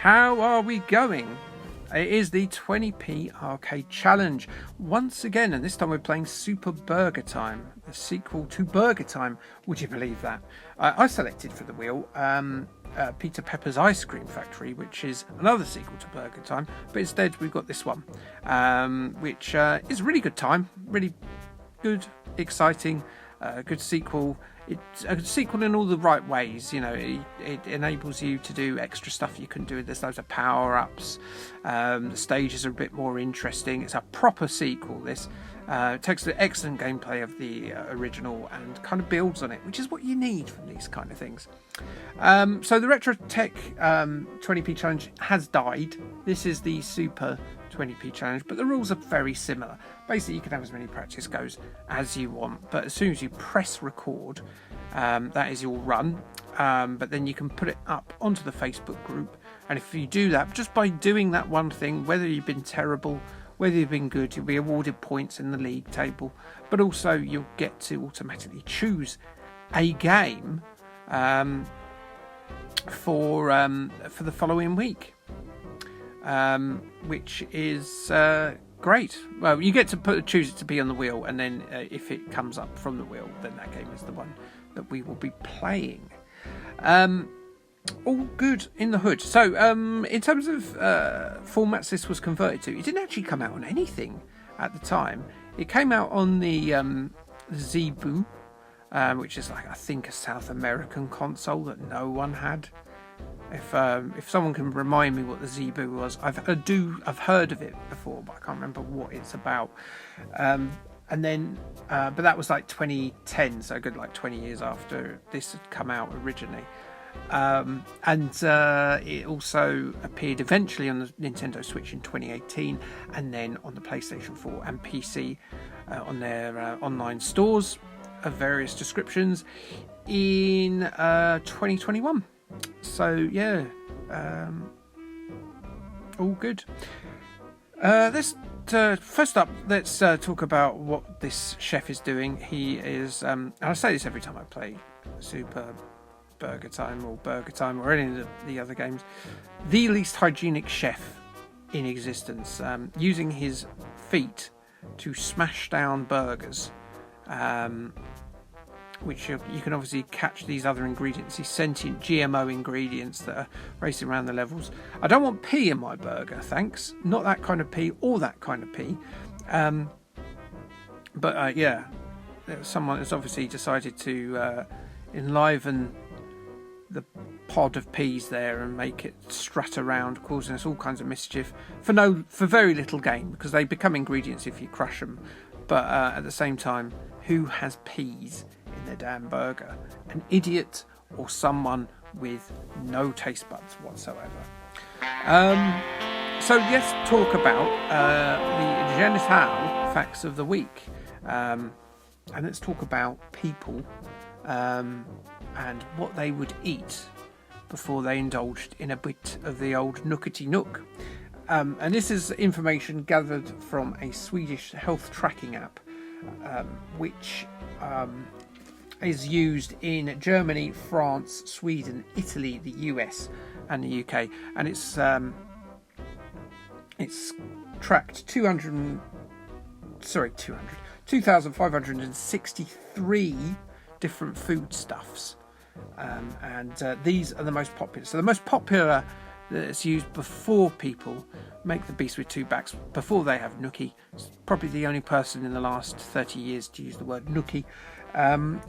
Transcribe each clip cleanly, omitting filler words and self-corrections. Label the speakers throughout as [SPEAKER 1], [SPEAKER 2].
[SPEAKER 1] How are we going? It is the 20p arcade challenge once again, and this time we're playing Super Burger Time, the sequel to Burger Time. Would you believe that? I selected for the wheel Peter Pepper's Ice Cream Factory, which is another sequel to Burger Time, but instead we've got this one, which is a really good time, really good, exciting, good sequel. It's a sequel in all the right ways. You know, it enables you to do extra stuff you can do. There's loads of power-ups. The stages are a bit more interesting. It's a proper sequel, this. It takes the excellent gameplay of the original and kind of builds on it, which is what you need from these kind of things. So the Retro Tech 20p challenge has died. This is the Super 20p challenge, but the rules are very similar. Basically, you can have as many practice goes as you want, but as soon as you press record, that is your run. But then you can put it up onto the Facebook group, and if you do that, just by doing that one thing, whether you've been terrible, whether you've been good, you'll be awarded points in the league table, but also you'll get to automatically choose a game for the following week, which is great. Well, you get to choose it to be on the wheel, and then if it comes up from the wheel, then that game is the one that we will be playing. All good in the hood. So in terms of formats this was converted to, it didn't actually come out on anything at the time. It came out on the Zebu, which is like, I think, a South American console that no one had. If someone can remind me what the Zebu was, I've heard of it before, but I can't remember what it's about. And then, but that was like 2010, so a good like 20 years after this had come out originally. And it also appeared eventually on the Nintendo Switch in 2018, and then on the PlayStation 4 and PC on their online stores of various descriptions in 2021. So yeah, all good. First up, let's talk about what this chef is doing. He is, and I say this every time I play Super Burger Time or any of the other games, the least hygienic chef in existence, using his feet to smash down burgers, which you can obviously catch these other ingredients, these sentient GMO ingredients that are racing around the levels. I don't want pee in my burger, thanks. Not that kind of pee or that kind of pee. But yeah, someone has obviously decided to enliven the pod of peas there and make it strut around, causing us all kinds of mischief for very little gain, because they become ingredients if you crush them. But at the same time, who has peas in their damn burger? An idiot or someone with no taste buds whatsoever. So let's talk about the genital facts of the week, and let's talk about people and what they would eat before they indulged in a bit of the old nookety nook. And this is information gathered from a Swedish health tracking app, which is used in Germany, France, Sweden, Italy, the US, and the UK. And it's tracked 2,563 different foodstuffs. And these are the most popular. So the most popular that's used before people make the beast with two backs, before they have nookie. It's probably the only person in the last 30 years to use the word nookie.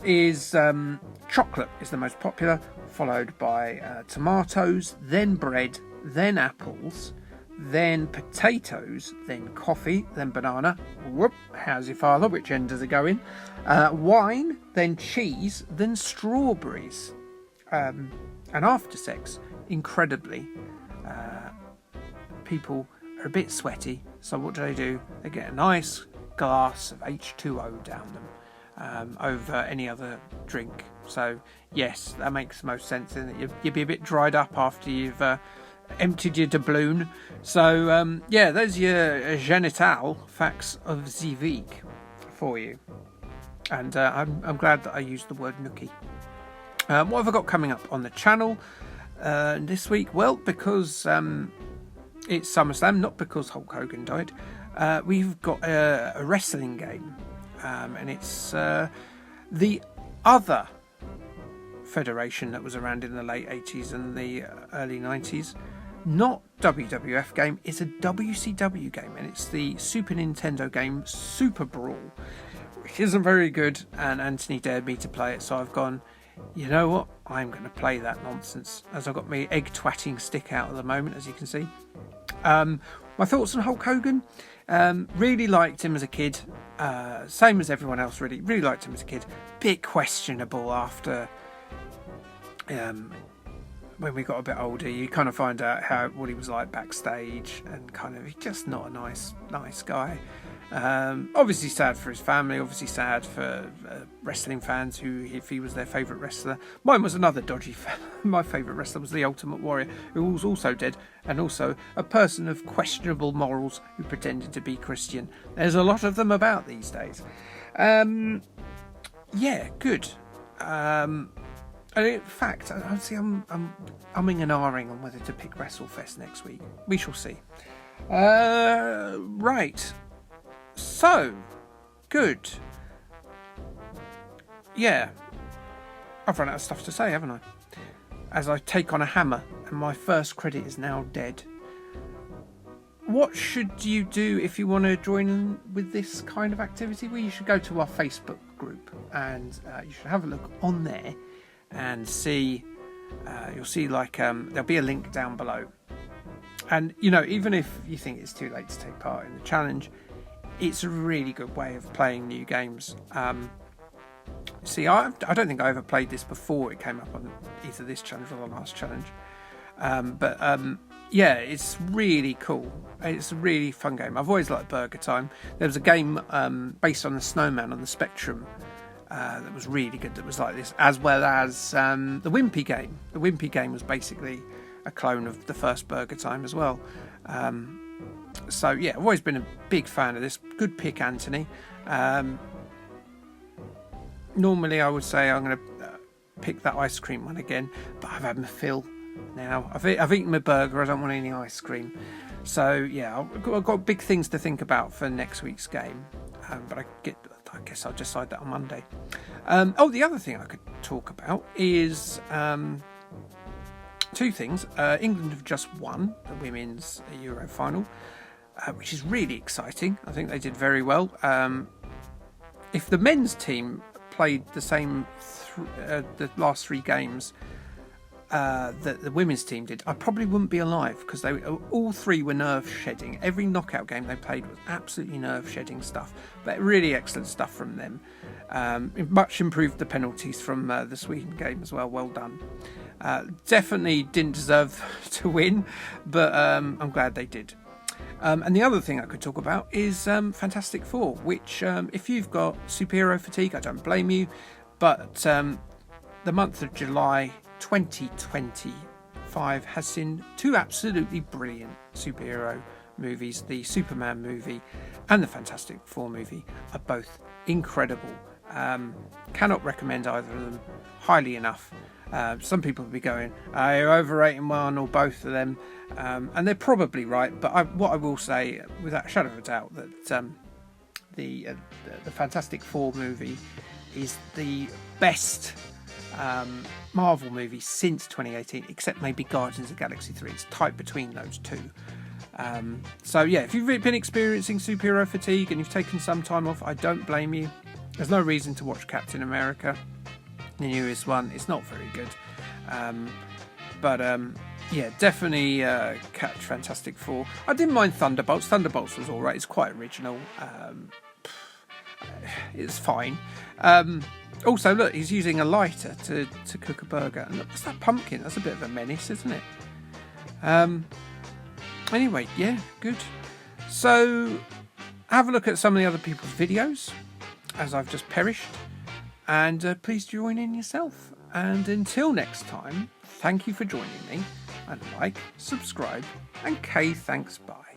[SPEAKER 1] Is chocolate is the most popular, followed by tomatoes, then bread, then apples, then potatoes, then coffee, then banana. Whoop, how's your father? Which end does it go in? Wine, then cheese, then strawberries. And after sex, incredibly, people are a bit sweaty. So what do? They get a nice glass of H2O down them over any other drink. So yes, that makes most sense. In that you'd be a bit dried up after you've emptied your doubloon. So yeah, those are your genital facts of the week for you. And I'm glad that I used the word nookie. What have I got coming up on the channel? this week? Well, because it's SummerSlam, not because Hulk Hogan died. We've got a wrestling game, and it's the other federation that was around in the late 80s and the early 90s. Not WWF game, it's a WCW game, and it's the Super Nintendo game Super Brawl, which isn't very good, and Anthony dared me to play it, so I've gone, you know what, I'm going to play that nonsense, as I've got my egg twatting stick out at the moment, as you can see. My thoughts on Hulk Hogan, really liked him as a kid, same as everyone else really liked him as a kid. Bit questionable after when we got a bit older. You kind of find out what he was like backstage, and kind of, he's just not a nice guy. Obviously sad for his family, obviously sad for wrestling fans who, if he was their favourite wrestler. Mine was another dodgy fan. My favourite wrestler was the Ultimate Warrior, who was also dead, and also a person of questionable morals who pretended to be Christian. There's a lot of them about these days. Yeah, good. In fact, I'm umming and ahhing on whether to pick WrestleFest next week. We shall see. Right. So, good. Yeah. I've run out of stuff to say, haven't I? As I take on a hammer, and my first credit is now dead. What should you do if you want to join in with this kind of activity? Well, you should go to our Facebook group, and you should have a look on there and see. You'll see there'll be a link down below. And, even if you think it's too late to take part in the challenge, it's a really good way of playing new games. See, I don't think I ever played this before it came up on either this challenge or the last challenge. Yeah, it's really cool. It's a really fun game. I've always liked BurgerTime. There was a game based on the Snowman on the Spectrum that was really good, that was like this, as well as the Wimpy game. The Wimpy game was basically a clone of the first BurgerTime as well. So yeah, I've always been a big fan of this. Good pick, Anthony. Normally I would say I'm going to pick that ice cream one again, but I've had my fill now. I've eaten my burger, I don't want any ice cream. So yeah, I've got big things to think about for next week's game, but I guess I'll decide that on Monday. The other thing I could talk about is two things. England have just won the Women's Euro final, which is really exciting. I think they did very well. If the men's team played the same the last three games that the women's team did, I probably wouldn't be alive, because all three were nerve shedding. Every knockout game they played was absolutely nerve shedding stuff, but really excellent stuff from them. Much improved the penalties from the Sweden game as well. Well done. Definitely didn't deserve to win, but I'm glad they did. And the other thing I could talk about is Fantastic Four, which if you've got superhero fatigue, I don't blame you, but the month of July 2025 has seen two absolutely brilliant superhero movies. The Superman movie and the Fantastic Four movie are both incredible. Cannot recommend either of them highly enough. Some people will be going, you're overrating one or both of them, and they're probably right, but what I will say without a shadow of a doubt, that the Fantastic Four movie is the best Marvel movie since 2018, except maybe Guardians of the Galaxy 3. It's tight between those two. So yeah, if you've been experiencing superhero fatigue and you've taken some time off, I don't blame you. There's no reason to watch Captain America, the newest one. It's not very good, but yeah, definitely catch Fantastic Four. I didn't mind Thunderbolts. Thunderbolts was alright. It's quite original. It's fine. Also, look, he's using a lighter to cook a burger. And look, what's that pumpkin? That's a bit of a menace, isn't it? Anyway, yeah, good. So, have a look at some of the other people's videos, as I've just perished. And please join in yourself. And until next time, thank you for joining me. And like, subscribe, and thanks, bye.